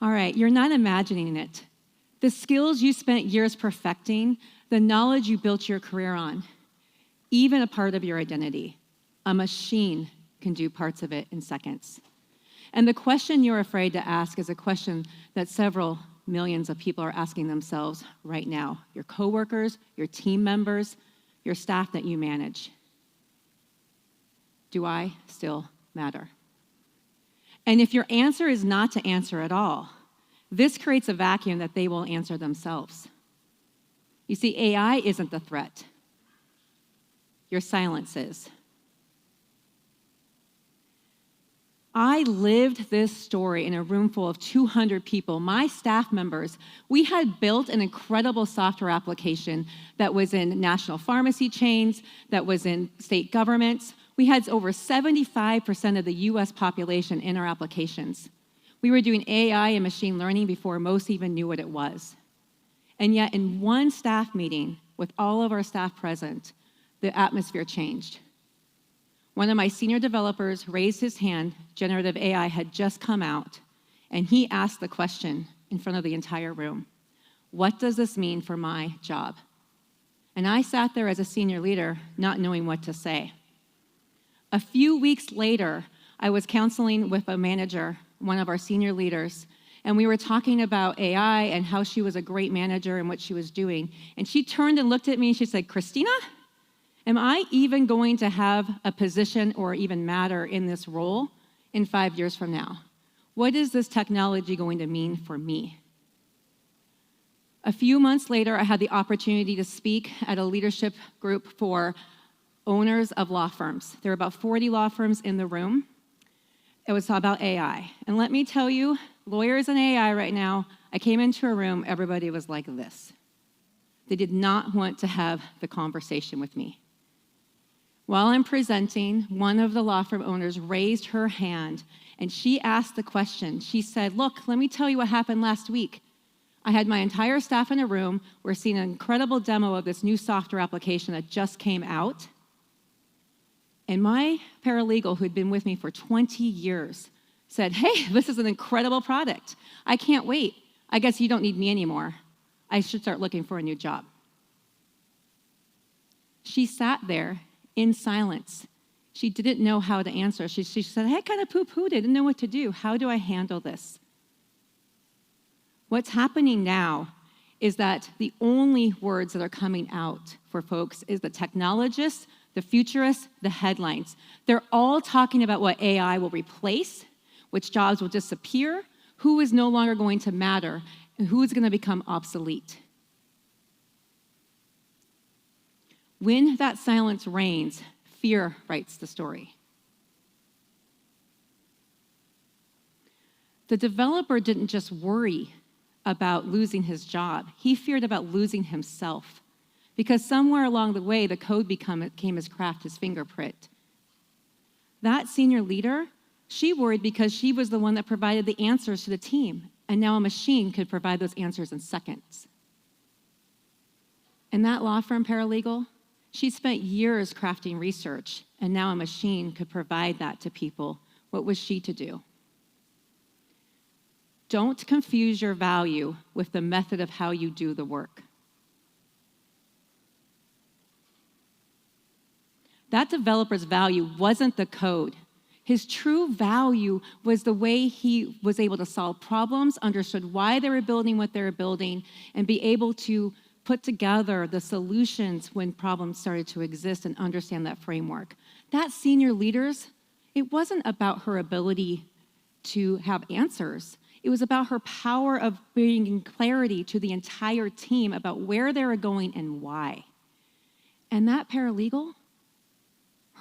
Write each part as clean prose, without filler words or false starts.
All right, you're not imagining it. The skills you spent years perfecting, the knowledge you built your career on, even a part of your identity, a machine can do parts of it in seconds. And the question you're afraid to ask is a question that several millions of people are asking themselves right now. Your coworkers, your team members, your staff that you manage. Do I still matter? And if your answer is not to answer at all, this creates a vacuum that they will answer themselves. You see, AI isn't the threat. Your silence is. I lived this story in a room full of 200 people, my staff members. We had built an incredible software application that was in national pharmacy chains, that was in state governments. We had over 75% of the US population in our applications. We were doing AI and machine learning before most even knew what it was. And yet in one staff meeting with all of our staff present, the atmosphere changed. One of my senior developers raised his hand. Generative AI had just come out, and he asked the question in front of the entire room, what does this mean for my job? And I sat there as a senior leader, not knowing what to say. A few weeks later, I was counseling with a manager, one of our senior leaders, and we were talking about AI and how she was a great manager and what she was doing. And she turned and looked at me and she said, Christina, am I even going to have a position or even matter in this role in 5 years from now? What is this technology going to mean for me? A few months later, I had the opportunity to speak at a leadership group for owners of law firms. There were about 40 law firms in the room. It was about AI. And let me tell you, lawyers and AI right now, I came into a room, everybody was like this. They did not want to have the conversation with me. While I'm presenting, one of the law firm owners raised her hand, and she asked the question. She said, look, let me tell you what happened last week. I had my entire staff in a room. We're seeing an incredible demo of this new software application that just came out. And my paralegal, who'd been with me for 20 years, said, hey, this is an incredible product. I can't wait. I guess you don't need me anymore. I should start looking for a new job. She sat there in silence. She didn't know how to answer. She said, I kind of poo-pooed it, didn't know what to do. How do I handle this? What's happening now is that the only words that are coming out for folks is the technologists, the futurists, the headlines. They're all talking about what AI will replace, which jobs will disappear, who is no longer going to matter, and who is going to become obsolete. When that silence reigns, fear writes the story. The developer didn't just worry about losing his job. He feared about losing himself, because somewhere along the way, the code became his craft, his fingerprint. That senior leader, she worried because she was the one that provided the answers to the team, and now a machine could provide those answers in seconds. And that law firm paralegal, she spent years crafting research, and now a machine could provide that to people. What was she to do? Don't confuse your value with the method of how you do the work. That developer's value wasn't the code. His true value was the way he was able to solve problems, understood why they were building what they were building, and be able to put together the solutions when problems started to exist and understand that framework. That senior leaders, it wasn't about her ability to have answers. It was about her power of bringing clarity to the entire team about where they were going and why. And that paralegal,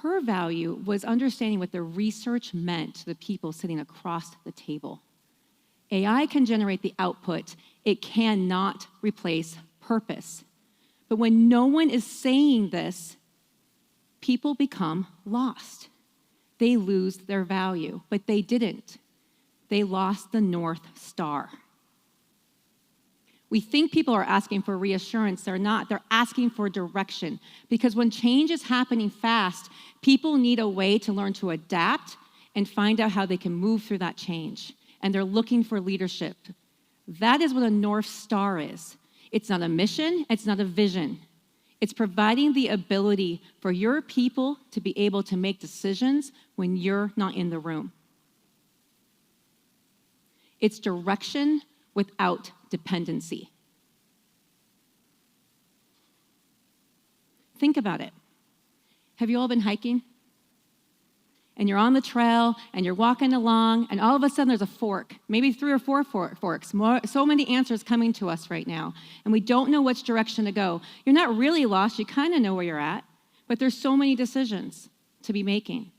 her value was understanding what the research meant to the people sitting across the table. AI can generate the output. It cannot replace purpose. But when no one is saying this, people become lost. They lose their value, but they didn't. They lost the North Star. We think people are asking for reassurance. They're not. They're asking for direction. Because when change is happening fast, people need a way to learn to adapt and find out how they can move through that change. and they're looking for leadership. That is what a North Star is. It's not a mission, it's not a vision. It's providing the ability for your people to be able to make decisions when you're not in the room. It's direction without dependency. Think about it. Have you all been hiking? And you're on the trail, and you're walking along, and all of a sudden there's a fork, maybe 3 or 4 forks, so many answers coming to us right now, and we don't know which direction to go. You're not really lost, you kind of know where you're at, but there's so many decisions to be making.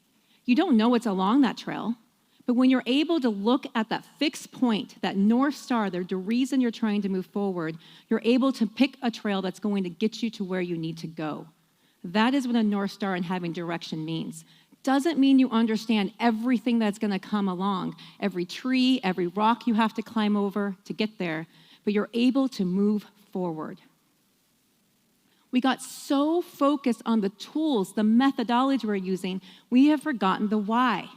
You don't know what's along that trail, but when you're able to look at that fixed point, that North Star, the reason you're trying to move forward, you're able to pick a trail that's going to get you to where you need to go. That is what a North Star and having direction means. Doesn't mean you understand everything that's going to come along, every tree, every rock you have to climb over to get there, but you're able to move forward. We got so focused on the tools, the methodology we're using, we have forgotten the why.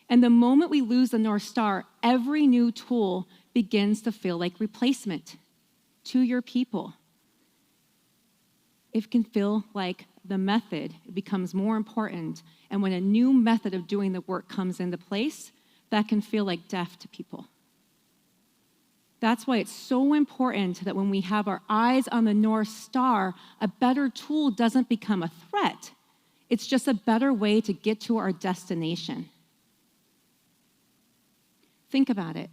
And the moment we lose the North Star, every new tool begins to feel like replacement to your people. It can feel like the method becomes more important, and when a new method of doing the work comes into place, that can feel like death to people. That's why it's so important that when we have our eyes on the North Star, a better tool doesn't become a threat. It's just a better way to get to our destination. Think about it.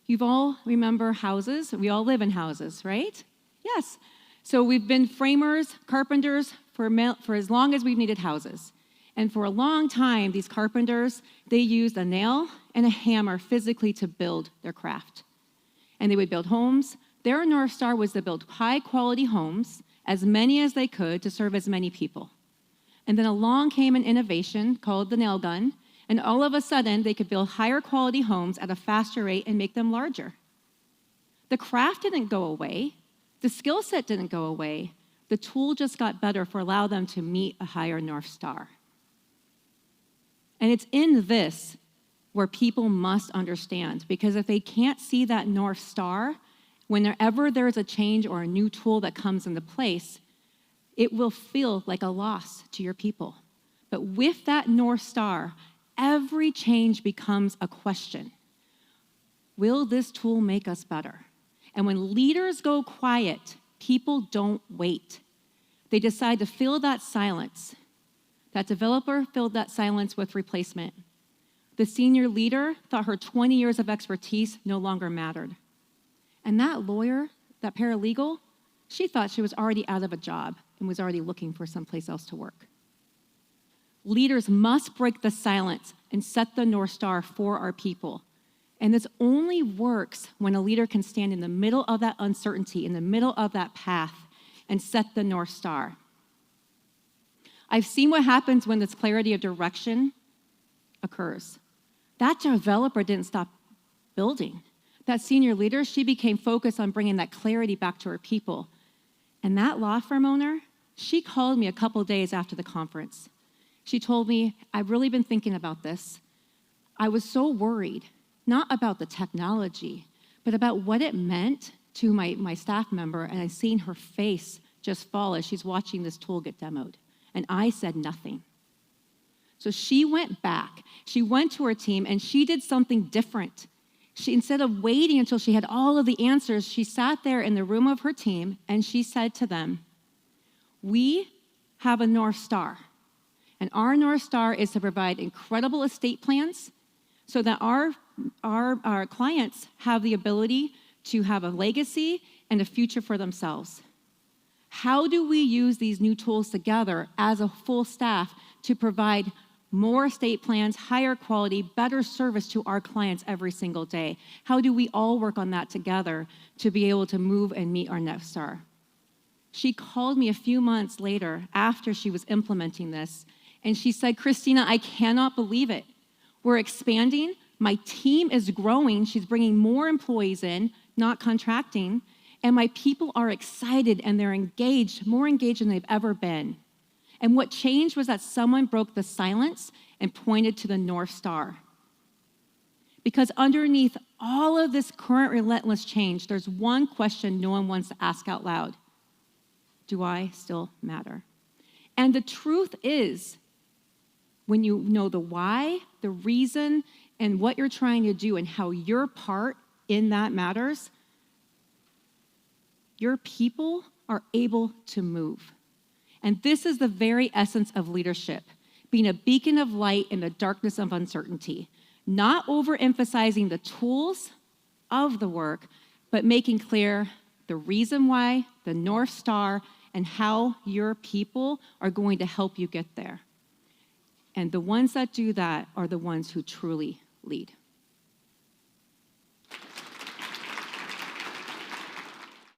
You've all remember houses. We all live in houses, right? Yes. So we've been framers, carpenters for as long as we've needed houses. And for a long time, these carpenters, they used a nail and a hammer physically to build their craft. And they would build homes. Their North Star was to build high-quality homes, as many as they could, to serve as many people. And then along came an innovation called the nail gun, and all of a sudden, they could build higher-quality homes at a faster rate and make them larger. The craft didn't go away. The skill set didn't go away. The tool just got better for allow them to meet a higher North Star. And it's in this where people must understand, because if they can't see that North Star, whenever there's a change or a new tool that comes into place, it will feel like a loss to your people. But with that North Star, every change becomes a question. Will this tool make us better? And when leaders go quiet, people don't wait. They decide to fill that silence. That developer filled that silence with replacement. The senior leader thought her 20 years of expertise no longer mattered. And that lawyer, that paralegal, she thought she was already out of a job and was already looking for someplace else to work. Leaders must break the silence and set the North Star for our people. And this only works when a leader can stand in the middle of that uncertainty, in the middle of that path, and set the North Star. I've seen what happens when this clarity of direction occurs. That developer didn't stop building. That senior leader, she became focused on bringing that clarity back to her people. And that law firm owner, she called me a couple days after the conference. She told me, I've really been thinking about this. I was so worried, not about the technology, but about what it meant to my staff member, and I've seen her face just fall as she's watching this tool get demoed. And I said nothing. So she went back. She went to her team, and she did something different. Instead of waiting until she had all of the answers, she sat there in the room of her team, and she said to them, we have a North Star. And our North Star is to provide incredible estate plans so that our clients have the ability to have a legacy and a future for themselves. How do we use these new tools together as a full staff to provide more estate plans, higher quality, better service to our clients every single day? How do we all work on that together to be able to move and meet our North Star? She called me a few months later after she was implementing this, and she said, Christina, I cannot believe it. We're expanding. My team is growing. She's bringing more employees in, not contracting. And my people are excited and they're engaged, more engaged than they've ever been. And what changed was that someone broke the silence and pointed to the North Star. Because underneath all of this current relentless change, there's one question no one wants to ask out loud. Do I still matter? And the truth is, when you know the why, the reason, and what you're trying to do and how your part in that matters, your people are able to move. And this is the very essence of leadership, being a beacon of light in the darkness of uncertainty, not overemphasizing the tools of the work, but making clear the reason why, the North Star, and how your people are going to help you get there. And the ones that do that are the ones who truly lead.